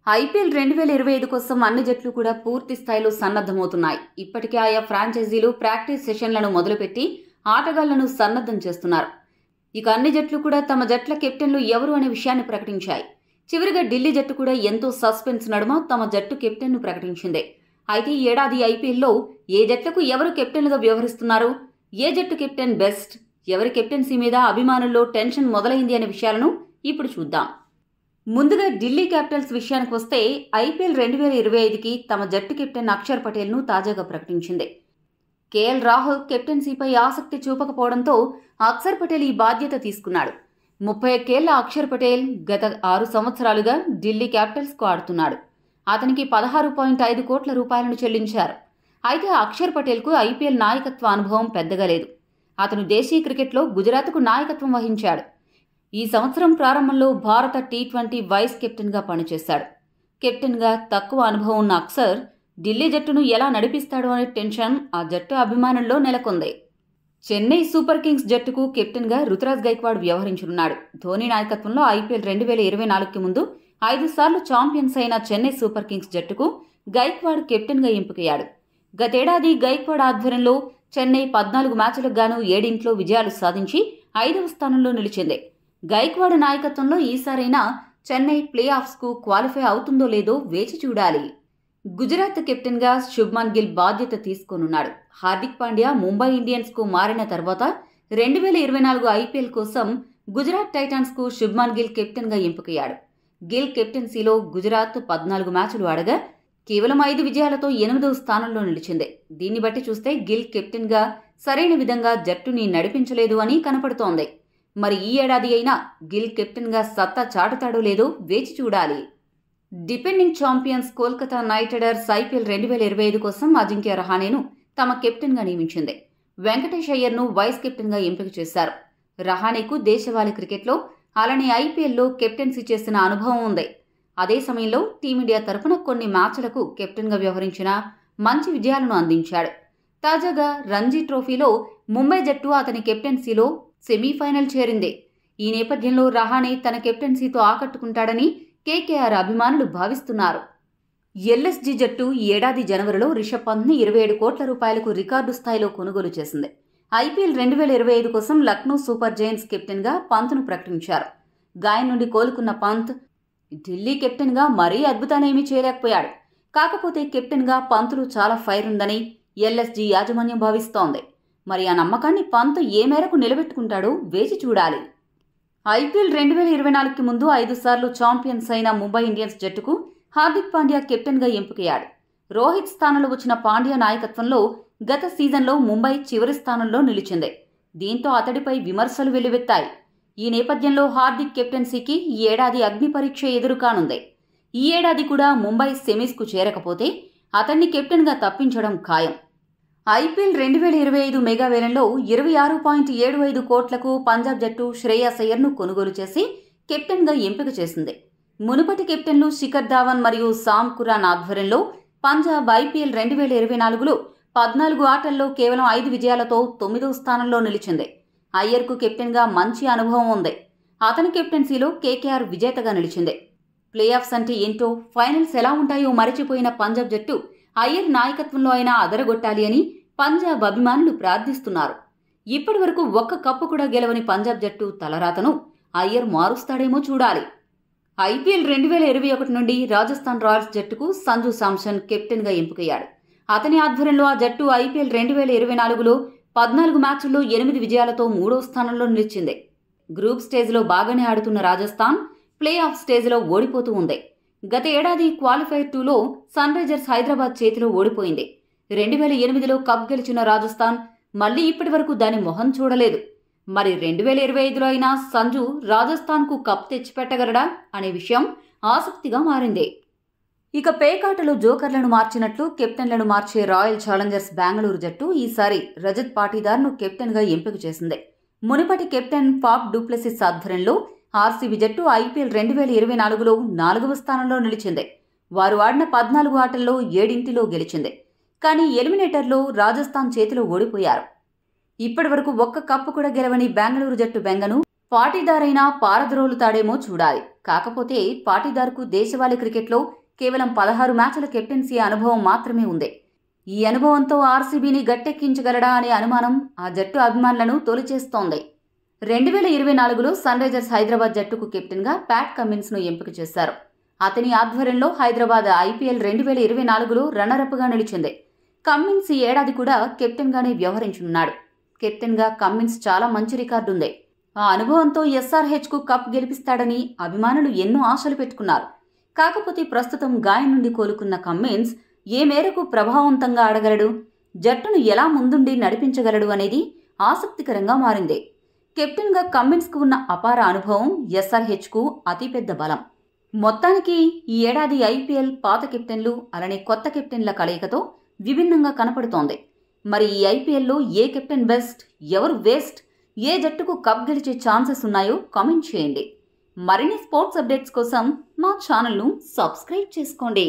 IPL 2025 కోసం అన్ని జట్లు కూడా పూర్తి స్థాయిలో సన్నద్ధమవుతున్నాయి. ఇప్పటికే ఆయా ఫ్రాంచైజీలు ప్రాక్టీస్ సెషన్లను మొదలుపెట్టి ఆటగాళ్లను సన్నద్ధం చేస్తున్నారు. ఇక అన్ని జట్లు కూడా తమ జట్ల కెప్టెన్లు ఎవరు అనే విషయాన్ని ప్రకటించాయి. చివరిగా ఢిల్లీ జట్టు కూడా ఎంతో సస్పెన్స్ నడుమ తమ జట్టు కెప్టెన్ను ప్రకటించింది. అయితే ఈ ఏడాది ఐపీఎల్లో ఏ జట్లకు ఎవరు కెప్టెన్లుగా వ్యవహరిస్తున్నారు, ఏ జట్టు కెప్టెన్ బెస్ట్, ఎవరి కెప్టెన్సీ మీద అభిమానుల్లో టెన్షన్ మొదలైంది అనే విషయాలను ఇప్పుడు చూద్దాం. ముందుగా ఢిల్లీ క్యాపిటల్స్ విషయానికి వస్తే ఐపీఎల్ 2025కి తమ జట్టు కెప్టెన్ అక్షర్ పటేల్ను తాజాగా ప్రకటించింది. కేఎల్ రాహుల్ కెప్టెన్సీపై ఆసక్తి చూపకపోవడంతో అక్షర్ పటేల్ ఈ బాధ్యత తీసుకున్నాడు. 31 ఏళ్ల అక్షర్ పటేల్ గత 6 సంవత్సరాలుగా ఢిల్లీ క్యాపిటల్స్కు ఆడుతున్నాడు. అతనికి 16.5 కోట్ల రూపాయలను చెల్లించారు. అయితే అక్షర్ పటేల్కు ఐపీఎల్ నాయకత్వ అనుభవం పెద్దగా లేదు. అతను దేశీయ క్రికెట్లో గుజరాత్కు నాయకత్వం వహించాడు. ఈ సంవత్సరం ప్రారంభంలో భారత టీ20 వైస్ కెప్టెన్గా పనిచేశాడు. కెప్టెన్గా తక్కువ అనుభవం ఉన్న అక్షర్ ఢిల్లీ జట్టును ఎలా నడిపిస్తాడో అనే టెన్షన్ ఆ జట్టు అభిమానుల్లో నెలకొంది. చెన్నై సూపర్ కింగ్స్ జట్టుకు కెప్టెన్గా రుతురాజ్ గైక్వాడ్ వ్యవహరించనున్నాడు. ధోనీ నాయకత్వంలో ఐపీఎల్ 2024కి ముందు 5 సార్లు ఛాంపియన్స్ అయిన చెన్నై సూపర్ కింగ్స్ జట్టుకు గైక్వాడ్ కెప్టెన్గా ఎంపికయ్యాడు. గతేడాది గైక్వాడ్ ఆధ్వర్యంలో చెన్నై 14 మ్యాచ్లకు గాను 7 విజయాలు సాధించి 5వ స్థానంలో నిలిచింది. గైక్వాడ్ నాయకత్వంలో ఈసారైనా చెన్నై ప్లే ఆఫ్స్కు క్వాలిఫై అవుతుందో లేదో వేచి చూడాలి. గుజరాత్ కెప్టెన్గా శుభ్మన్ గిల్ బాధ్యత తీసుకోనున్నాడు. హార్దిక్ పాండ్యా ముంబై ఇండియన్స్కు మారిన తర్వాత 2024 ఐపీఎల్ కోసం గుజరాత్ టైటాన్స్కు శుభ్మన్ గిల్ కెప్టెన్గా ఎంపికయ్యాడు. గిల్ కెప్టెన్సీలో గుజరాత్ 14 మ్యాచ్లు ఆడగా కేవలం 5 విజయాలతో 8వ స్థానంలో నిలిచింది. దీన్ని బట్టి చూస్తే గిల్ కెప్టెన్గా సరైన విధంగా జట్టుని నడిపించలేదు అని కనపడుతోంది. మరి ఈ ఏడాది అయినా గిల్ కెప్టెన్గా సత్తా చాటుతాడో లేదో వేచి చూడాలి. Depending champions Kolkata night riders IPL 2025 కోసం అజింక్య రహానేను తమ కెప్టెన్గా నియమించింది. వెంకటేష్ అయ్యర్ను వైస్ కెప్టెన్గా ఎంపిక చేశారు. రహానేకు దేశవాళీ క్రికెట్లో అలానే ఐపీఎల్లో కెప్టెన్సీ చేసిన అనుభవం ఉంది. అదే సమయంలో టీమిండియా తరఫున కొన్ని మ్యాచ్లకు కెప్టెన్గా వ్యవహరించిన మంచి విజయాలను అందించాడు. తాజాగా రంజీ ట్రోఫీలో ముంబై జట్టు అతని కెప్టెన్సీలో సెమీఫైనల్ చేరింది. ఈ నేపథ్యంలో రహానే తన కెప్టెన్సీతో ఆకట్టుకుంటాడని కేకేఆర్ అభిమానులు భావిస్తున్నారు. ఎల్ఎస్జీ జట్టు ఈ ఏడాది జనవరిలో రిషబ్ పంత్ని 27 కోట్ల రూపాయలకు రికార్డు స్థాయిలో కొనుగోలు చేసింది. ఐపీఎల్ 2025 కోసం లక్నో సూపర్ జైంట్స్ కెప్టెన్గా పంత్ను ప్రకటించారు. గాయం నుండి కోలుకున్న పంత్ ఢిల్లీ కెప్టెన్గా మరీ అద్భుతాలేమీ చేయలేకపోయాడు. కాకపోతే కెప్టెన్గా పంత్లో చాలా ఫైర్ ఉందని ఎల్ఎస్జీ యాజమాన్యం భావిస్తోంది. మరి ఆ నమ్మకాన్ని పంత్ ఏ మేరకు నిలబెట్టుకుంటాడో వేచి చూడాలి. ఐపీఎల్ 2024కి ముందు 5 సార్లు ఛాంపియన్స్ అయిన ముంబై ఇండియన్స్ జట్టుకు హార్దిక్ పాండ్యా కెప్టెన్గా ఎంపికయ్యాడు. రోహిత్ స్థానంలో వచ్చిన పాండ్యా నాయకత్వంలో గత సీజన్లో ముంబై చివరి స్థానంలో నిలిచింది. దీంతో అతడిపై విమర్శలు వెల్లువెత్తాయి. ఈ నేపథ్యంలో హార్దిక్ కెప్టెన్సీకి ఈ ఏడాది అగ్ని పరీక్ష ఎదురుకానుంది. ఈ ఏడాది కూడా ముంబై సెమీస్కు చేరకపోతే అతన్ని కెప్టెన్గా తప్పించడం ఖాయం. ఐపీఎల్ 2025 మెగా వేలంలో 26.75 కోట్లకు పంజాబ్ జట్టు శ్రేయాస్ అయ్యర్ను కొనుగోలు చేసి కెప్టెన్గా ఎంపిక చేసింది. మునుపటి కెప్టెన్లు శిఖర్ ధావన్ మరియు సామ్ కురాన్ ఆధ్వర్యంలో పంజాబ్ ఐపీఎల్ 2024లో 14 ఆటల్లో కేవలం 5 విజయాలతో 9వ స్థానంలో నిలిచింది. అయ్యర్కు కెప్టెన్గా మంచి అనుభవం ఉంది. అతని కెప్టెన్సీలో కేకేఆర్ విజేతగా నిలిచింది. ప్లే ఆఫ్స్ అంటే ఏంటో, ఫైనల్స్ ఎలా ఉంటాయో మరిచిపోయిన పంజాబ్ జట్టు అయ్యర్ నాయకత్వంలో అయినా అదరగొట్టాలి అని పంజాబ్ అభిమానులు ప్రార్థిస్తున్నారు. ఇప్పటి వరకు ఒక్క కప్పు కూడా గెలవని పంజాబ్ జట్టు తలరాతను అయ్యర్ మారుస్తాడేమో చూడాలి. ఐపీఎల్ 2021 నుండి రాజస్థాన్ రాయల్స్ జట్టుకు సంజు శాంసన్ కెప్టెన్గా ఎంపికయ్యాడు. అతని ఆధ్వర్యంలో ఆ జట్టు ఐపీఎల్ 2024లో 14 మ్యాచ్ల్లో 8 విజయాలతో 3వ స్థానంలో నిలిచింది. గ్రూప్ స్టేజ్లో బాగానే ఆడుతున్న రాజస్థాన్ ప్లే ఆఫ్ స్టేజ్లో ఓడిపోతూ ఉంది. గత ఏడాది క్వాలిఫైర్ 2లో సన్ రైజర్స్ హైదరాబాద్ చేతిలో ఓడిపోయింది. 2008లో కప్ గెలిచిన రాజస్థాన్ మళ్లీ ఇప్పటి వరకు దాని మొహం చూడలేదు. మరి 2025లో అయినా సంజు రాజస్థాన్కు కప్ తెచ్చిపెట్టగలడా అనే విషయం ఆసక్తిగా మారింది. ఇక పేకాటలో జోకర్లను మార్చినట్లు కెప్టెన్లను మార్చే రాయల్ ఛాలెంజర్స్ బెంగళూరు జట్టు ఈసారి రజత్ పాటీదార్ను కెప్టెన్గా ఎంపిక చేసింది. మునుపటి కెప్టెన్ ఫాఫ్ డు ప్లెసిస్ ఆధ్వర్యంలో ఆర్సీబీ జట్టు ఐపీఎల్ 2024లో 4వ స్థానంలో నిలిచింది. వారు ఆడిన 14 ఆటల్లో 7 గెలిచింది. కానీ ఎలిమినేటర్లో రాజస్థాన్ చేతిలో ఓడిపోయారు. ఇప్పటి వరకు ఒక్క కప్పు కూడా గెలవని బెంగళూరు జట్టు బెంగను పాటీదారైనా పారద్రోలుతాడేమో చూడాలి. కాకపోతే పాటీదార్కు దేశవాళీ క్రికెట్లో కేవలం 16 మ్యాచ్ల కెప్టెన్సీ అనుభవం మాత్రమే ఉంది. ఈ అనుభవంతో ఆర్సీబీని గట్టెక్కించగలడా అనే అనుమానం ఆ జట్టు అభిమానులను తొలిచేస్తోంది. 2024లో సన్ రైజర్స్ హైదరాబాద్ జట్టుకు కెప్టెన్గా ప్యాట్ కమిన్స్ను ఎంపిక చేశారు. అతని ఆధ్వర్యంలో హైదరాబాద్ ఐపీఎల్ 2024లో రన్నరప్గా నిలిచింది. కమిన్స్ ఈ ఏడాది కూడా కెప్టెన్గానే వ్యవహరించనున్నాడు. కెప్టెన్గా కమిన్స్ చాలా మంచి రికార్డుంది. ఆ అనుభవంతో ఎస్ఆర్హెచ్కు కప్ గెలిపిస్తాడని అభిమానులు ఎన్నో ఆశలు పెట్టుకున్నారు. కాకపోతే ప్రస్తుతం గాయం నుండి కోలుకున్న కమిన్స్ ఏ మేరకు ప్రభావవంతంగా ఆడగలడు, జట్టును ఎలా ముందుండి నడిపించగలడు అనేది ఆసక్తికరంగా మారింది. కెప్టెన్గా కమిన్స్కు ఉన్న అపార అనుభవం ఎస్ఆర్హెచ్కు అతిపెద్ద బలం. మొత్తానికి ఈ ఏడాది ఐపీఎల్ పాత కెప్టెన్లు అలానే కొత్త కెప్టెన్ల కలయికతో విభిన్నంగా కనపడుతోంది. మరి ఈ ఐపీఎల్లో ఏ కెప్టెన్ బెస్ట్, ఎవరు వేస్ట్, ఏ జట్టుకు కప్ గెలిచే ఛాన్సెస్ ఉన్నాయో కామెంట్ చేయండి. మరిన్ని స్పోర్ట్స్ అప్డేట్స్ కోసం మా ఛానల్ను సబ్స్క్రైబ్ చేసుకోండి.